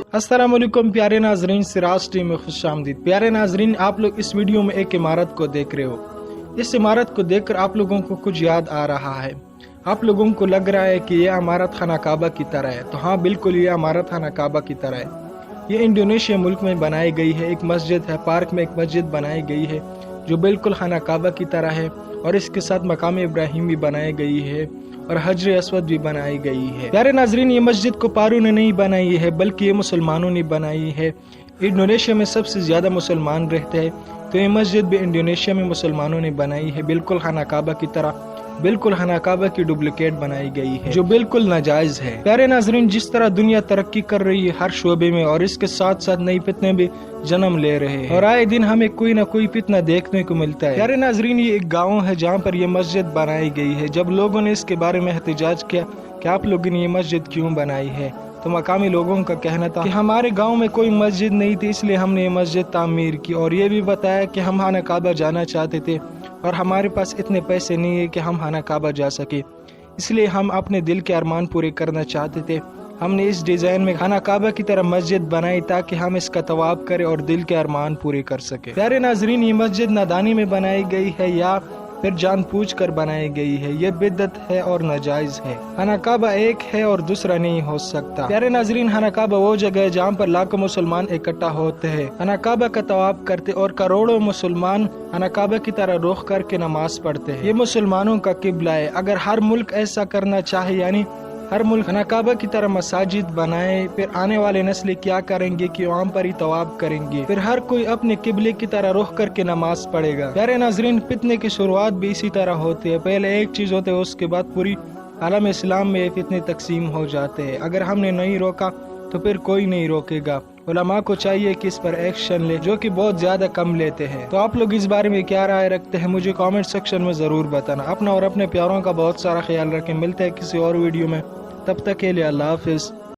अस्सलाम वालेकुम प्यारे नाजरीन, सिराज टीम में खुश आमदीद। प्यारे नाजरीन, आप लोग इस वीडियो में एक इमारत को देख रहे हो। इस इमारत को देखकर आप लोगों को कुछ याद आ रहा है। आप लोगों को लग रहा है कि यह इमारत खाना काबा की तरह है। तो हाँ, बिल्कुल यह इमारत खाना काबा की तरह है। ये इंडोनेशिया मुल्क में बनाई गई है। एक मस्जिद है, पार्क में एक मस्जिद बनाई गई है जो बिल्कुल खाना काबा की तरह है, और इसके साथ मकाम इब्राहिम भी बनाई गई है और हजर अस्वद भी बनाई गई है। प्यारे नाजरीन, ये मस्जिद को पारू ने नहीं बनाई है, बल्कि ये मुसलमानों ने बनाई है। इंडोनेशिया में सबसे ज्यादा मुसलमान रहते हैं, तो ये मस्जिद भी इंडोनेशिया में मुसलमानों ने बनाई है। बिल्कुल खाना काबा की तरह, बिल्कुल खाना काबा की डुप्लीकेट बनाई गई है, जो बिल्कुल नाजायज है। प्यारे नाजरीन, जिस तरह दुनिया तरक्की कर रही है हर शोबे में, और इसके साथ साथ नई फितने भी जन्म ले रहे हैं, और आए दिन हमें कोई ना कोई फितना देखने को मिलता है। प्यारे नाजरीन, ये एक गाँव है जहाँ पर यह मस्जिद बनाई गई है। जब लोगों ने इसके बारे में एहतजाज किया कि आप लोगों ने ये मस्जिद क्यों बनाई है, तो मकामी लोगों का कहना था कि हमारे गांव में कोई मस्जिद नहीं थी, इसलिए हमने ये मस्जिद तामीर की। और ये भी बताया कि हम खाना काबा जाना चाहते थे और हमारे पास इतने पैसे नहीं है कि हम खाना काबा जा सके, इसलिए हम अपने दिल के अरमान पूरे करना चाहते थे। हमने इस डिजाइन में खाना काबा की तरह मस्जिद बनाई ताकि हम इसका तवाब करें और दिल के अरमान पूरे कर सके। प्यारे नाजरीन, ये मस्जिद नादानी में बनाई गई है या फिर जानबूझ कर बनाई गई है, ये बिदअत है और नाजायज है। खाना काबा एक है और दूसरा नहीं हो सकता। प्यारे नाजरीन, खाना काबा वो जगह है जहाँ पर लाखों मुसलमान इकट्ठा होते हैं, खाना काबा का तवाफ करते, और करोड़ों मुसलमान खाना काबा की तरह रुख करके नमाज पढ़ते हैं। ये मुसलमानों का किबला है। अगर हर मुल्क ऐसा करना चाहे, यानी हर मुल्क खाना काबा की तरह मसाजिद बनाए, फिर आने वाले नस्लें क्या करेंगे कि वहाँ पर ही तवाब करेंगे, फिर हर कोई अपने किबले की तरह रुख करके नमाज पढ़ेगा। प्यारे नाजरीन, फितने की शुरुआत भी इसी तरह होती है। पहले एक चीज होती है, उसके बाद पूरी आलम इस्लाम में ये फितने तकसीम हो जाते हैं। अगर हमने नहीं रोका तो फिर कोई नहीं रोकेगा। उलमा को चाहिए कि इस पर एक्शन ले, जो कि बहुत ज्यादा कम लेते हैं। तो आप लोग इस बारे में क्या राय रखते हैं, मुझे कमेंट सेक्शन में जरूर बताना। अपना और अपने प्यारों का बहुत सारा ख्याल रखें। मिलते हैं किसी और वीडियो में, तब तक के लिए अल्लाह हाफिज।